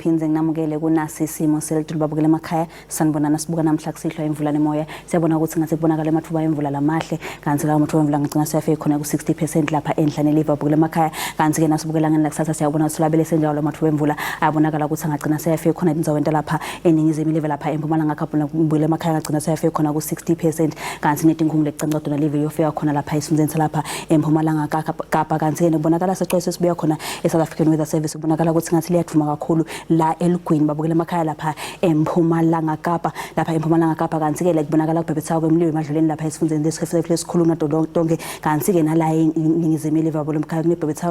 ngiphinze nginamukele kunasi Simo selitulu babukela emakhaya sanibonana sibuka namhla kusihlwa imvula nemoya siyabona ukuthi ngathi kubonakala amathuba emvula lamahle kanti lawo amathuba emvula ngicina siyafika khona ku 60% lapha endlane liva babukela emakhaya kanti ke nasibukela ngene lakusasa siyabona ukuthi labele senjalo amathuba emvula ayabonakala ukuthi angagcina siyafika khona indzawo lapha eningizimu live lapha eMpumalanga Kapa babukela emakhaya ngagcina siyafika khona ku 60% kanti netinkhungu lecicanga dona live yofika khona lapha isifundeni lapha eMpumalanga Kapa kanti ke nebonakala sexwese sibuya khona eSouth African Weather Service ubonakala ukuthi ngathi liyaduma kakhulu la eLugwini babukela emakhaya lapha eMpumalanga Kapa lapha eMpumalanga Kapa kanti ke kubonakala kubhebhetha kwemlilo emadleleni lapha esifundeni lesifefle esikhulu nadonke kanti ke nala eningizimu live babukela emakhaya kunebhebhetha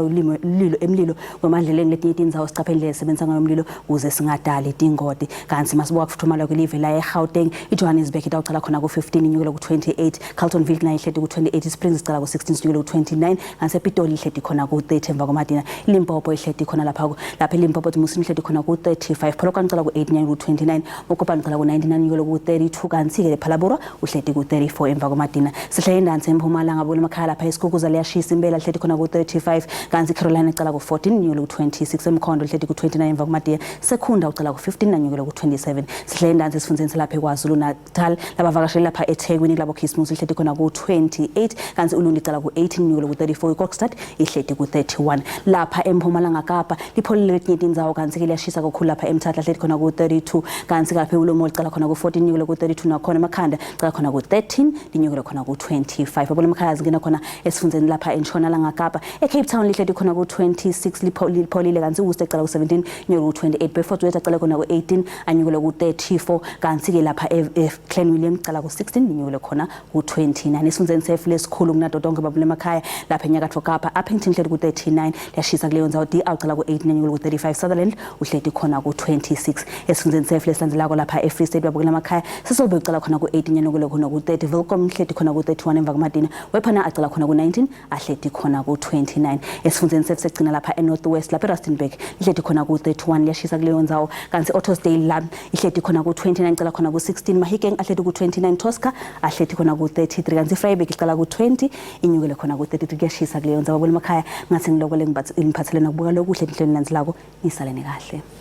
emlilo kwemadleleni letinye indzawo sicaphele esebenza ngayo umlilo uze singadali ingodi kanti masibuka kufuthumala kwelive la eGauteng iJohannesburg itawucala khona ku15 inyukela ku28 Carltonville nayo ihleti ku28 Springs icala ku16 inyukela ku29 kanti ePitoli ihleti khona ku30 emva kwamadina Limpopo ihleti khona lapha eLimpopo Muslim ihleti khona ku35 Polokwane icala ku8 inyukela ku29 Mokopane icala ku19 inyukela ku32 kanti ke Phalabora uhleti ku34 emva kwamadina sihle indansi eMpumalanga babukela emakhaya lapha eSikukuza liyashisa impela ihleti khona ku35 kanti Carolina icala ku14 inyukela ku26 eMkhondo ihleti ku29 emva kwamadina Sekunda ucala ku15 inyukela ku27 sihle indansi esifundeni lapha eKwaZulu Natal labavakasheli lapha eThekwini labo Christmas ihleti khona ku28 kanti uLundi icala ku18 inyukela ku34 iKokstad ihleti ku31 lapha eMpumalanga Kapa lipholile letinye indzawo kanti ke liyashisa kakhulu lapha eMthatha ihleti khona ku32 kanti lapha eUlomo icala khona ku14 inyukela ku32 nakhona eMakhanda icala khona ku13 inyukela khona ku25 babona emakhaya zingena khona esifundeni lapha eNtshonalanga Kapa eCape Town lihleti khona ku26 lipholile kanti uWorcester icala ku17 inyukela ku28 Beaufort West icala khona ku18 anyukela ku34 kanti ke lapha eClan William icala ku16 inyukela khona ku29 esifundeni sefle esikhulu kunadodonke babule emakhaya lapha eNyakatho Kapa Uppington ihleti ku39 liyashisa kuleyo ndzawo DR icala ku8 inyukela ku35 Sutherland uhleti khona ku26 esifundeni sefle esilandzelako lapha eFree State babukela emakhaya Sisobe icala khona ku8 inyukela khona ku30 Welcome ihleti khona ku31 emva kwamadina Wephana icala khona ku19 ahleti khona ku29 esifundeni sefsegcina lapha eNorth West lapha eRustenburg ihleti khona ku31 liyashisa kuleyo ndzawo kanti Ottosdale lab ihleti khona ku29 icala khona ku16 Mahikeng ahleti ku29 Tosca ahleti khona ku33 kanti Vryburg icala ku20 inyukela khona ku33 kuyashisa kuleyo ndzawo babule emakhaya ngathi ngilokole ngiphathelene ukubuka lokuhle enhlelweni lanzelako nisalene kahle.